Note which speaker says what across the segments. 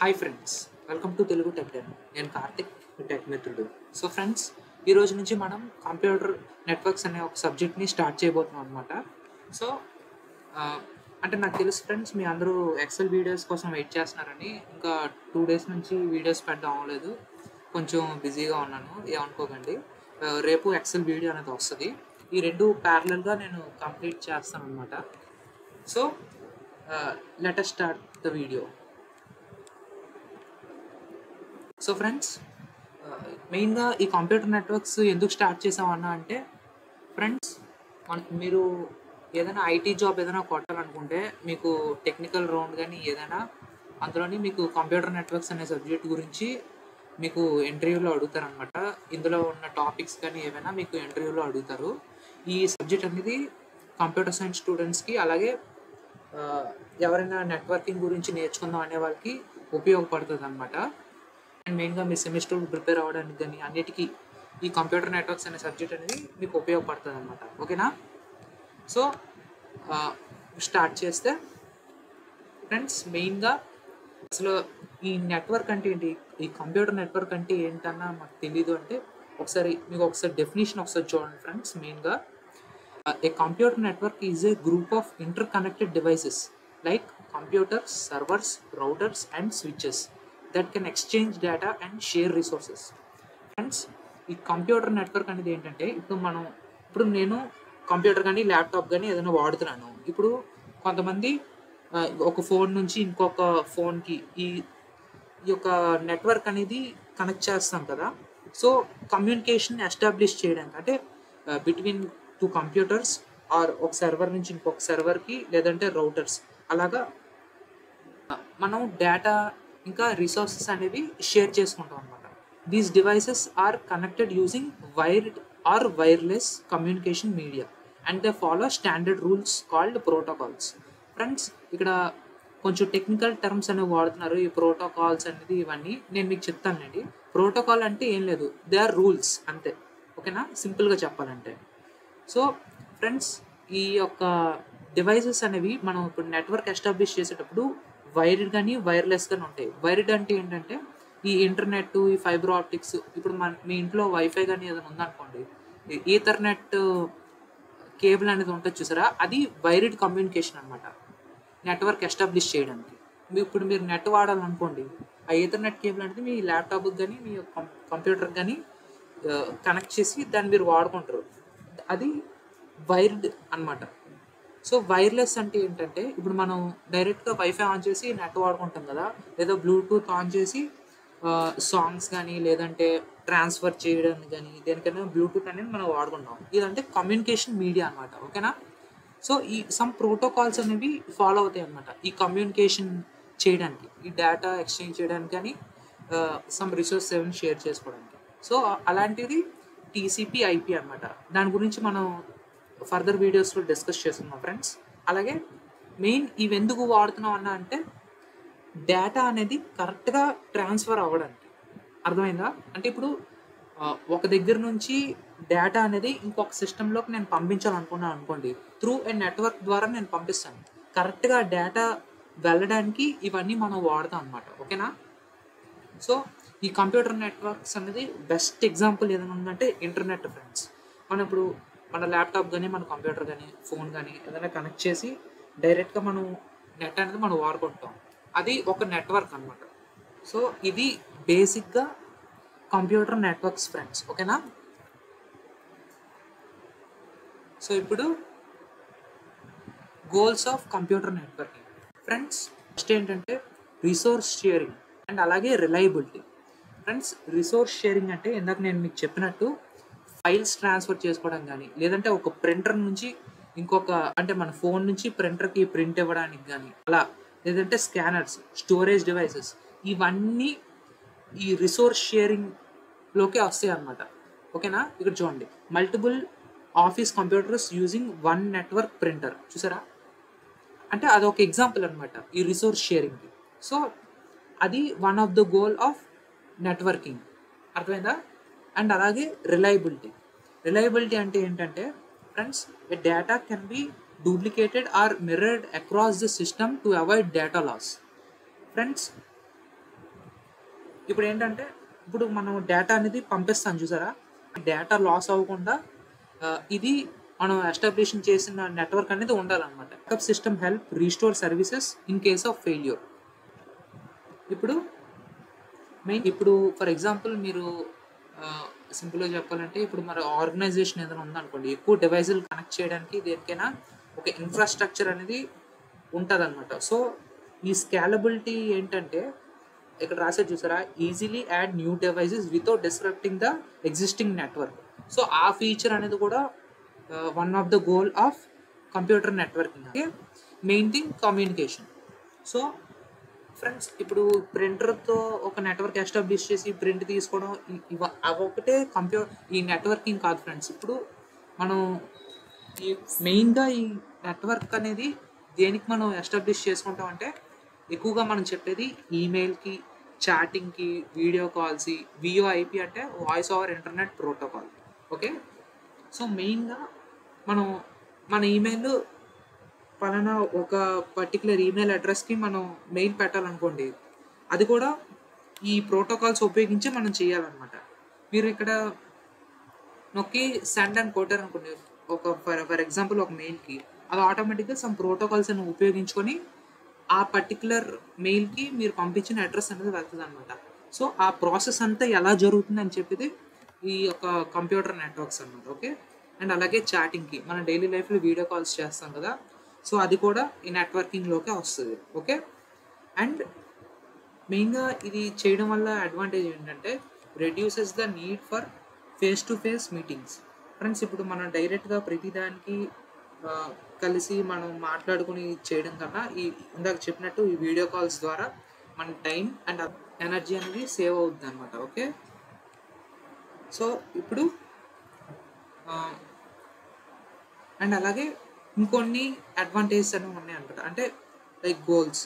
Speaker 1: Hi friends, welcome to Telugu tech demo. నేను కార్తిక్, మీ tech మిత్రుడు. So friends, ఈ రోజు నుంచి మనం కంప్యూటర్ నెట్వర్క్స్ అనే ఒక సబ్జెక్ట్ని స్టార్ట్ చేయబోతున్నాం అనమాట. సో అంటే నాకు తెలుసు ఫ్రెండ్స్, మీ అందరూ ఎక్సెల్ వీడియోస్ కోసం వెయిట్ చేస్తున్నారని. ఇంకా 2 days నుంచి వీడియోస్ పెట్టడం అవ్వలేదు, కొంచెం బిజీగా ఉన్నాను, ఏమనుకోకండి. రేపు ఎక్సెల్ వీడియో అనేది వస్తుంది. ఈ రెండు ప్యారలల్గా నేను కంప్లీట్ చేస్తాను అనమాట. So let us start the video. So friends, మెయిన్గా ఈ కంప్యూటర్ నెట్వర్క్స్ ఎందుకు స్టార్ట్ చేసామన్నా అంటే ఫ్రెండ్స్, మీరు ఏదైనా ఐటీ జాబ్ ఏదైనా కొట్టాలనుకుంటే మీకు టెక్నికల్ రౌండ్ కానీ ఏదైనా అందులోని మీకు కంప్యూటర్ నెట్వర్క్స్ అనే సబ్జెక్ట్ గురించి మీకు ఇంటర్వ్యూలో అడుగుతారనమాట. ఇందులో ఉన్న టాపిక్స్ కానీ ఏమైనా మీకు ఇంటర్వ్యూలో అడుగుతారు. ఈ సబ్జెక్ట్ అనేది కంప్యూటర్ సైన్స్ స్టూడెంట్స్కి, అలాగే ఎవరైనా నెట్వర్కింగ్ గురించి నేర్చుకుందాం అనే వాళ్ళకి ఉపయోగపడుతుంది అనమాట. అండ్ మెయిన్గా మీ సెమిస్టర్ ప్రిపేర్ అవ్వడానికి కానీ అన్నిటికీ ఈ కంప్యూటర్ నెట్వర్క్స్ అనే సబ్జెక్ట్ అనేది మీకు ఉపయోగపడుతుంది అనమాట. ఓకేనా? సో స్టార్ట్ చేస్తే ఫ్రెండ్స్, మెయిన్గా అసలు ఈ నెట్వర్క్ అంటే ఏంటి, ఈ కంప్యూటర్ నెట్వర్క్ అంటే ఏంటన్నా మాకు తెలీదు అంటే ఒకసారి డెఫినేషన్ చూడండి ఫ్రెండ్స్. మెయిన్గా a computer network is a group of interconnected devices like computers, servers, routers and switches that can exchange data and share resources. Friends, ఈ కంప్యూటర్ నెట్వర్క్ అనేది ఏంటంటే ఇప్పుడు నేను కంప్యూటర్ కానీ ల్యాప్టాప్ కానీ ఏదైనా వాడుతున్నాను. ఇప్పుడు కొంతమంది ఒక ఫోన్ నుంచి ఇంకొక ఫోన్కి ఈ యొక్క నెట్వర్క్ అనేది కనెక్ట్ చేస్తాం కదా. సో కమ్యూనికేషన్ ఎస్టాబ్లిష్ చేయడానికి అంటే బిట్వీన్ 2 కంప్యూటర్స్ ఆర్ ఒక సర్వర్ నుంచి ఇంకొక సర్వర్కి, లేదంటే రౌటర్స్, అలాగా మనం డేటా ఇంకా రిసోర్సెస్ అనేవి షేర్ చేసుకుంటాం అనమాట. These devices are connected using wired or wireless communication media and they follow standard rules called protocols. Friends, ఇక్కడ కొంచెం టెక్నికల్ టర్మ్స్ అనేవి వాడుతున్నారు. ఈ ప్రోటోకాల్స్ అనేది ఇవన్నీ నేను మీకు చెప్తానండి. ప్రోటోకాల్ అంటే ఏం లేదు, దే ఆర్ రూల్స్ అంతే. ఓకేనా? సింపుల్గా చెప్పాలంటే. సో ఫ్రెండ్స్, ఈ యొక్క డివైసెస్ అనేవి మనం ఇప్పుడు నెట్వర్క్ ఎస్టాబ్లిష్ చేసేటప్పుడు వైర్డ్ కానీ వైర్లెస్ కానీ ఉంటాయి. వైర్డ్ అంటే ఏంటంటే ఈ ఇంటర్నెట్, ఈ ఫైబర్ ఆప్టిక్స్. ఇప్పుడు మీ ఇంట్లో వైఫై కానీ ఏదైనా ఉందనుకోండి, ఈథర్నెట్ కేబుల్ అనేది ఉంటుంది చూసారా, అది వైర్డ్ కమ్యూనికేషన్ అనమాట, నెట్వర్క్ ఎస్టాబ్లిష్ చేయడానికి. ఇప్పుడు మీరు నెట్ వాడాలనుకోండి, ఆ ఈథర్నెట్ కేబుల్ అనేది మీ ల్యాప్టాప్కి కానీ మీ కంప్యూటర్కి కానీ కనెక్ట్ చేసి దాన్ని మీరు వాడుకుంటారు. అది వైర్డ్ అనమాట. సో వైర్లెస్ అంటే ఏంటంటే ఇప్పుడు మనం డైరెక్ట్గా వైఫై ఆన్ చేసి నెట్ వాడుకుంటాం కదా, లేదా బ్లూటూత్ ఆన్ చేసి సాంగ్స్ కానీ లేదంటే ట్రాన్స్ఫర్ చేయడానికి కానీ దేనికైనా బ్లూటూత్ అనేది మనం వాడుకుంటాం. ఇదంటే కమ్యూనికేషన్ మీడియా అనమాట. ఓకేనా? సో ఈ సమ్ ప్రోటోకాల్స్ అనేవి ఫాలో అవుతాయి అనమాట ఈ కమ్యూనికేషన్ చేయడానికి, ఈ డేటా ఎక్స్చేంజ్ చేయడానికి కానీ సమ్ రిసోర్స్ ఏమైనా షేర్ చేసుకోవడానికి. సో అలాంటిది టీసీపీ ఐపీ అనమాట. దాని గురించి మనం ఫర్దర్ వీడియోస్లో డిస్కస్ చేస్తున్నాం ఫ్రెండ్స్. అలాగే మెయిన్ ఇవి ఎందుకు వాడుతున్నాం అన్నా అంటే డేటా అనేది కరెక్ట్గా ట్రాన్స్ఫర్ అవ్వడానికి. అర్థమైందా? అంటే ఇప్పుడు ఒక దగ్గర నుంచి డేటా అనేది ఇంకొక సిస్టంలోకి నేను పంపించాలనుకున్నాను అనుకోండి, త్రూ ఏ నెట్వర్క్ ద్వారా నేను పంపిస్తాను. కరెక్ట్గా డేటా వెళ్ళడానికి ఇవన్నీ మనం వాడతాం అనమాట. ఓకేనా? సో ఈ కంప్యూటర్ నెట్వర్క్స్ అనేది బెస్ట్ ఎగ్జాంపుల్ ఏదైనా ఉందంటే ఇంటర్నెట్ ఫ్రెండ్స్. మనం ఇప్పుడు మన ల్యాప్టాప్ కానీ మన కంప్యూటర్ కానీ ఫోన్ కానీ ఏదైనా కనెక్ట్ చేసి డైరెక్ట్గా మనం నెట్ అనేది మనం వాడుకుంటాం. అది ఒక నెట్వర్క్ అనమాట. సో ఇది బేసిక్గా కంప్యూటర్ నెట్వర్క్స్ ఫ్రెండ్స్. ఓకేనా? సో ఇప్పుడు goals of computer networking friends, first ఏంటంటే రిసోర్స్ షేరింగ్ అండ్ అలాగే రిలయబిలిటీ. ఫ్రెండ్స్, రిసోర్స్ షేరింగ్ అంటే ఇందాక నేను మీకు చెప్పినట్టు ఫైల్స్ ట్రాన్స్ఫర్ చేసుకోవడం కానీ, లేదంటే ఒక ప్రింటర్ నుంచి ఇంకొక అంటే మన ఫోన్ నుంచి ప్రింటర్కి ప్రింట్ ఇవ్వడానికి కానీ, అలా లేదంటే స్కానర్స్, స్టోరేజ్ డివైసెస్, ఇవన్నీ ఈ రిసోర్స్ షేరింగ్లోకి వస్తాయి అన్నమాట. ఓకేనా? ఇక్కడ చూడండి, multiple office computers using one network printer. చూసారా? అంటే అదొక ఎగ్జాంపుల్ అనమాట ఈ రిసోర్స్ షేరింగ్కి. సో అది one of the goal of networking. అర్థమైందా? అండ్ అలాగే రిలయబిలిటీ అంటే ఏంటంటే friends, a data can be duplicated or mirrored across the system to avoid data loss. Friends, ఇప్పుడు ఏంటంటే ఇప్పుడు మనం డేటా అనేది పంపిస్తాం చూసారా, డేటా లాస్ అవ్వకుండా ఇది మనం ఎస్టాబ్లిష్ చేసిన నెట్వర్క్ అనేది ఉండాలన్నమాట. Backup system help restore services in case of failure. ఇప్పుడు ఇప్పుడు ఫర్ ఎగ్జాంపుల్ మీరు సింపుల్గా చెప్పాలంటే ఇప్పుడు మన ఆర్గనైజేషన్ ఏదైనా ఉందనుకోండి, ఎక్కువ డివైజులు కనెక్ట్ చేయడానికి దేనికైనా ఒక ఇన్ఫ్రాస్ట్రక్చర్ అనేది ఉంటుంది అనమాట. సో ఈ స్కేలబిలిటీ ఏంటంటే ఇక్కడ రాసేది చూసారా, easily add new devices without disrupting the existing network. So ఆ ఫీచర్ అనేది కూడా one of the goal of computer networking. Main thing communication. So friends ఇప్పుడు ప్రింటర్తో ఒక నెట్వర్క్ ఎస్టాబ్లిష్ చేసి ప్రింట్ తీసుకోవడం అవొకటే ఈ నెట్వర్కింగ్ కాదు ఫ్రెండ్స్. ఇప్పుడు మనం ఈ మెయిన్గా ఈ నెట్వర్క్ అనేది దేనికి మనం ఎస్టాబ్లిష్ చేసుకుంటాం అంటే ఎక్కువగా మనం చెప్పేది ఈమెయిల్కి, చాటింగ్కి, వీడియో కాల్స్, విఓఐపి అంటే voice over internet protocol. Okay, so మెయిన్గా మనం మన ఈమెయిల్ పలానా ఒక పర్టికులర్ ఈమెయిల్ అడ్రస్కి మనం మెయిల్ పెట్టాలనుకోండి, అది కూడా ఈ ప్రోటోకాల్స్ ఉపయోగించి మనం చేయాలన్నమాట. మీరు ఇక్కడ నొక్కి సెండ్ అని కొట్టారనుకోండి ఒక ఫర్ ఎగ్జాంపుల్ ఒక మెయిల్కి, అది ఆటోమేటిక్గా సమ్ ప్రోటోకాల్స్ అని ఉపయోగించుకొని ఆ పర్టికులర్ మెయిల్కి మీరు పంపించిన అడ్రస్ అనేది వెళ్తుంది అనమాట. సో ఆ ప్రాసెస్ అంతా ఎలా జరుగుతుంది అని చెప్పేది ఈ యొక్క కంప్యూటర్ నెట్వర్క్స్ అనమాట. ఓకే, అండ్ అలాగే చాటింగ్కి మనం డైలీ లైఫ్లో వీడియో కాల్స్ చేస్తాం కదా, సో అది కూడా ఈ నెట్వర్కింగ్లోకే వస్తుంది. ఓకే, అండ్ మెయిన్గా ఇది చేయడం వల్ల అడ్వాంటేజ్ ఏంటంటే reduces the need for face to face meetings. Friends ఇప్పుడు మనం డైరెక్ట్గా ప్రతిదానికి కలిసి మనం మాట్లాడుకుని చేయడం కన్నా ఇందాక చెప్పినట్టు ఈ వీడియో కాల్స్ ద్వారా మన టైం అండ్ ఎనర్జీ అనేది సేవ్ అవుతుంది అనమాట. ఓకే, సో ఇప్పుడు అండ్ అలాగే ఇంకొన్ని అడ్వాంటేజెస్ అనేవి ఉన్నాయి అనమాట, అంటే లైక్ గోల్స్.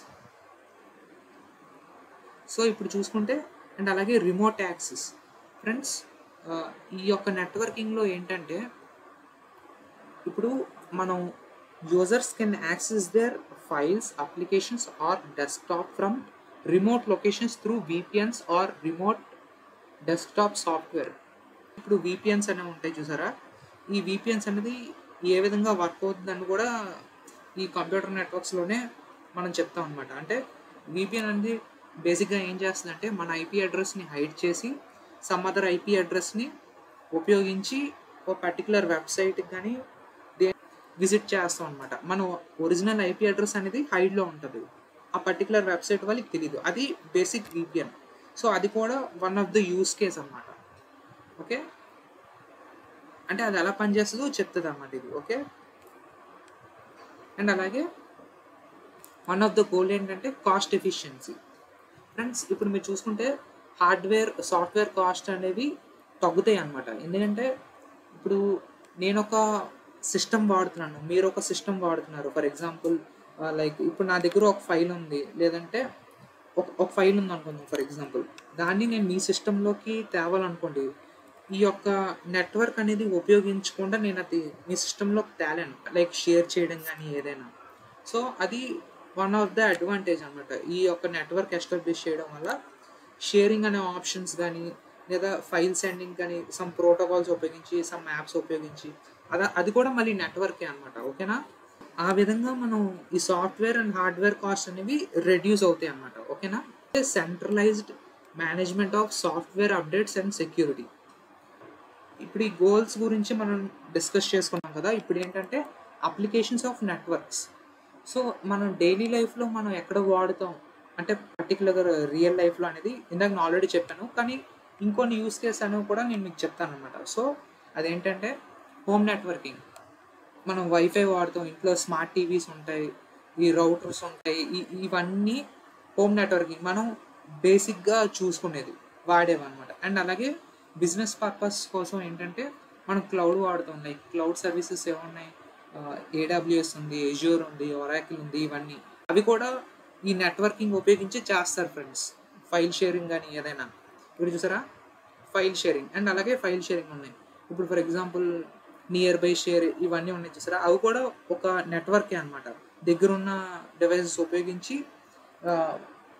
Speaker 1: సో ఇప్పుడు చూసుకుంటే అండ్ అలాగే రిమోట్ యాక్సెస్. ఫ్రెండ్స్ ఈ యొక్క నెట్వర్కింగ్లో ఏంటంటే ఇప్పుడు మనం users can access their files, applications or desktop from remote locations through VPNs or remote desktop software. ఇప్పుడు VPNs అనేవి ఉంటాయి చూసారా, ఈ VPNs అనేది ఏ విధంగా వర్క్ అవుతుందని కూడా ఈ కంప్యూటర్ నెట్వర్క్స్లోనే మనం చెప్తాం అనమాట. అంటే VPN అనేది బేసిక్గా ఏం చేస్తుందంటే మన IP అడ్రస్ని హైడ్ చేసి సమ్ అదర్ IP అడ్రస్ని ఉపయోగించి ఒక పర్టికులర్ వెబ్సైట్కి కానీ విజిట్ చేస్తాం అనమాట. మన ఒరిజినల్ IP అడ్రస్ అనేది హైడ్లో ఉంటుంది, ఆ పర్టికులర్ వెబ్సైట్ వాళ్ళకి తెలియదు. అది బేసిక్ VPN. సో అది కూడా one of the use case అనమాట. ఓకే, అంటే అది ఎలా పనిచేస్తుందో చెప్తుంది అన్నమాట ఇది. ఓకే, అండ్ అలాగే వన్ ఆఫ్ ద గోల్ ఏంటంటే కాస్ట్ ఎఫిషియన్సీ. ఫ్రెండ్స్ ఇప్పుడు మీరు చూసుకుంటే హార్డ్వేర్, సాఫ్ట్వేర్ కాస్ట్ అనేవి తగ్గుతాయి అన్నమాట. ఎందుకంటే ఇప్పుడు నేను ఒక సిస్టమ్ వాడుతున్నాను, మీరు ఒక సిస్టమ్ వాడుతున్నారు. ఫర్ ఎగ్జాంపుల్ లైక్ ఇప్పుడు నా దగ్గర ఒక ఫైల్ ఉంది, లేదంటే ఒక ఫైల్ ఉంది అనుకుందాం ఫర్ ఎగ్జాంపుల్, దాన్ని నేను మీ సిస్టంలోకి తేవాలనుకోండి, ఈ యొక్క నెట్వర్క్ అనేది ఉపయోగించకుండా నేను అది మీ సిస్టంలోకి తేలేను, లైక్ షేర్ చేయడం కానీ ఏదైనా. సో అది వన్ ఆఫ్ ద అడ్వాంటేజ్ అనమాట. ఈ యొక్క నెట్వర్క్ ఎస్టాబ్లిష్ చేయడం వల్ల షేరింగ్ అనే ఆప్షన్స్ కానీ లేదా ఫైల్ సెండింగ్ కానీ సమ్ ప్రోటోకాల్స్ ఉపయోగించి, సమ్ యాప్స్ ఉపయోగించి అది కూడా మళ్ళీ నెట్వర్కే అనమాట. ఓకేనా, ఆ విధంగా మనం ఈ సాఫ్ట్వేర్ అండ్ హార్డ్వేర్ కాస్ట్ అనేవి రెడ్యూస్ అవుతాయి అన్నమాట. ఓకేనా, centralized management of software updates and security. ఇప్పుడు ఈ గోల్స్ గురించి మనం డిస్కస్ చేసుకున్నాం కదా. ఇప్పుడు ఏంటంటే అప్లికేషన్స్ ఆఫ్ నెట్వర్క్స్. సో మనం డైలీ లైఫ్లో మనం ఎక్కడ వాడుతాం అంటే పర్టికులర్గా రియల్ లైఫ్లో అనేది ఇందాక నేను ఆల్రెడీ చెప్పాను, కానీ ఇంకొన్ని యూస్ కేస్ అనేవి కూడా నేను మీకు చెప్తాను అనమాట. సో అదేంటంటే హోమ్ నెట్వర్కింగ్. మనం వైఫై వాడుతాం, ఇంట్లో స్మార్ట్ టీవీస్ ఉంటాయి, ఈ రౌటర్స్ ఉంటాయి, ఇవన్నీ హోమ్ నెట్వర్కింగ్ మనం బేసిక్గా చూసుకునేది వాడేవన్నమాట. అండ్ అలాగే బిజినెస్ పర్పస్ కోసం ఏంటంటే మనం క్లౌడ్ వాడుతాం, లైక్ క్లౌడ్ సర్వీసెస్ ఏమున్నాయి, AWS ఉంది, Azure ఉంది, Oracle ఉంది, ఇవన్నీ అవి కూడా ఈ నెట్వర్కింగ్ ఉపయోగించి చేస్తారు ఫ్రెండ్స్. ఫైల్ షేరింగ్ కానీ ఏదైనా ఇప్పుడు చూసారా, ఫైల్ షేరింగ్ అండ్ అలాగే ఫైల్ షేరింగ్ ఉన్నాయి. ఇప్పుడు for example near by share ఇవన్నీ ఉన్నాయి చూసారా, అవి కూడా ఒక నెట్వర్కే అనమాట. దగ్గరున్న డివైసెస్ ఉపయోగించి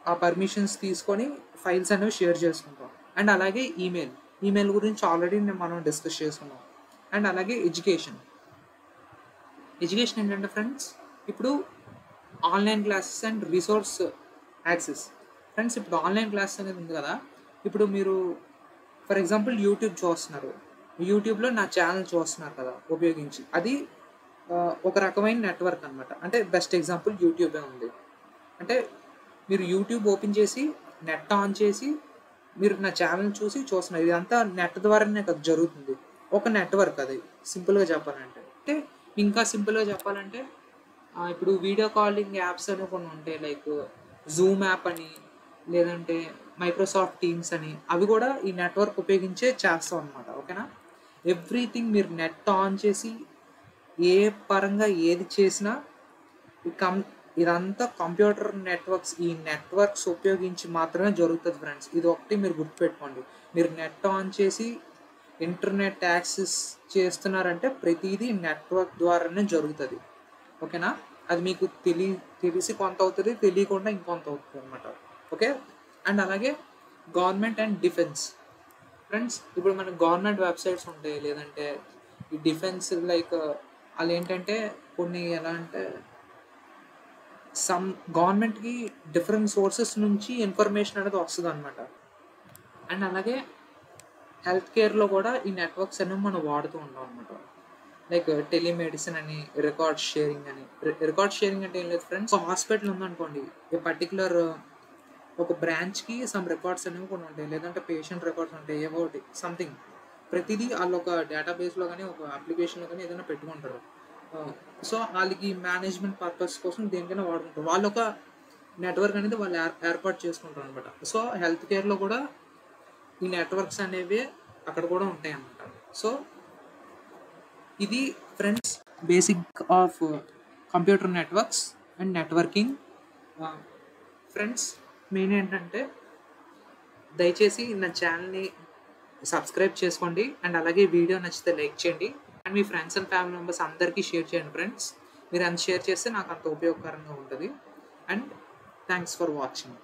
Speaker 1: ఆ పర్మిషన్స్ తీసుకొని ఫైల్స్ అనేవి షేర్ చేసుకుంటాం. అండ్ అలాగే ఈమెయిల్ గురించి ఆల్రెడీ మనం డిస్కస్ చేసుకున్నాం. అండ్ అలాగే ఎడ్యుకేషన్ ఏంటంటే ఫ్రెండ్స్, ఇప్పుడు online classes and resource access. Friends, ఇప్పుడు ఆన్లైన్ క్లాసెస్ అనేది ఉంది కదా, ఇప్పుడు మీరు ఫర్ ఎగ్జాంపుల్ యూట్యూబ్ చూస్తున్నారు, యూట్యూబ్లో నా ఛానల్ చూస్తున్నారు కదా ఉపయోగించి, అది ఒక రకమైన నెట్వర్క్ అనమాట. అంటే బెస్ట్ ఎగ్జాంపుల్ యూట్యూబే ఉంది. అంటే మీరు యూట్యూబ్ ఓపెన్ చేసి నెట్ ఆన్ చేసి మీరు నా ఛానల్ చూస్తున్నారు. ఇదంతా నెట్ ద్వారానే కదా జరుగుతుంది. ఒక నెట్వర్క్ అది, సింపుల్గా చెప్పాలంటే. అంటే ఇంకా సింపుల్గా చెప్పాలంటే ఇప్పుడు వీడియో కాలింగ్ యాప్స్ అని కొన్ని ఉంటాయి, లైక్ జూమ్ యాప్ అని, లేదంటే మైక్రోసాఫ్ట్ టీమ్స్ అని, అవి కూడా ఈ నెట్వర్క్ ఉపయోగించే చేస్తాం అనమాట. ఓకేనా? ఎవ్రీథింగ్ మీరు నెట్ ఆన్ చేసి ఏ పరంగా ఏది చేసినా ఇదంతా కంప్యూటర్ నెట్వర్క్స్, ఈ నెట్వర్క్స్ ఉపయోగించి మాత్రమే జరుగుతుంది ఫ్రెండ్స్. ఇది ఒకటి మీరు గుర్తుపెట్టుకోండి. మీరు నెట్ ఆన్ చేసి ఇంటర్నెట్ యాక్సెస్ చేస్తున్నారంటే ప్రతిదీ నెట్వర్క్ ద్వారానే జరుగుతుంది. ఓకేనా? అది మీకు తెలిసి కొంత అవుతుంది, తెలియకుండా ఇంకొంత అవుతుంది అనమాట. ఓకే? అండ్ అలాగే గవర్నమెంట్ అండ్ డిఫెన్స్. ఫ్రెండ్స్, ఇప్పుడు మనకు గవర్నమెంట్ వెబ్సైట్స్ ఉంటాయి, లేదంటే ఈ డిఫెన్స్ లైక్ వాళ్ళు ఏంటంటే కొన్ని ఎలా అంటే గవర్నమెంట్కి డిఫరెంట్ సోర్సెస్ నుంచి ఇన్ఫర్మేషన్ అనేది వస్తుంది అనమాట. అండ్ అలాగే హెల్త్ కేర్లో కూడా ఈ నెట్వర్క్స్ అనేవి మనం వాడుతూ ఉంటాం అనమాట. లైక్ టెలిమెడిసిన్ అని, రికార్డ్ షేరింగ్ అని. రికార్డ్ షేరింగ్ అంటే ఏం లేదు ఫ్రెండ్స్, హాస్పిటల్ ఉందనుకోండి, ఏ పర్టికులర్ ఒక బ్రాంచ్కి సమ్ రికార్డ్స్ అనేవి కొన్ని ఉంటాయి, లేదంటే పేషెంట్ రికార్డ్స్ ఉంటాయి, ఏవో ఒకటి సంథింగ్. ప్రతిదీ వాళ్ళు ఒక డేటాబేస్లో కానీ ఒక అప్లికేషన్లో కానీ ఏదైనా పెట్టుకుంటారు. సో వాళ్ళకి మేనేజ్మెంట్ పర్పస్ కోసం దేనికైనా వాడుకుంటారు. వాళ్ళు ఒక నెట్వర్క్ అనేది వాళ్ళు ఏర్పాటు చేసుకుంటారు అనమాట. సో హెల్త్ కేర్లో కూడా ఈ నెట్వర్క్స్ అనేవి అక్కడ కూడా ఉంటాయి అన్నమాట. సో ఇది friends basic of computer networks and networking. Friends, main ఏంటంటే దయచేసి నా ఛానల్ని సబ్స్క్రైబ్ చేసుకోండి. అండ్ అలాగే వీడియో నచ్చితే లైక్ చేయండి. And me friends and family members అందరికీ షేర్ చేయండి ఫ్రెండ్స్. మీరు అంత షేర్ చేస్తే నాకు అంత ఉపయోగకరంగా ఉంటుంది. And thanks for watching.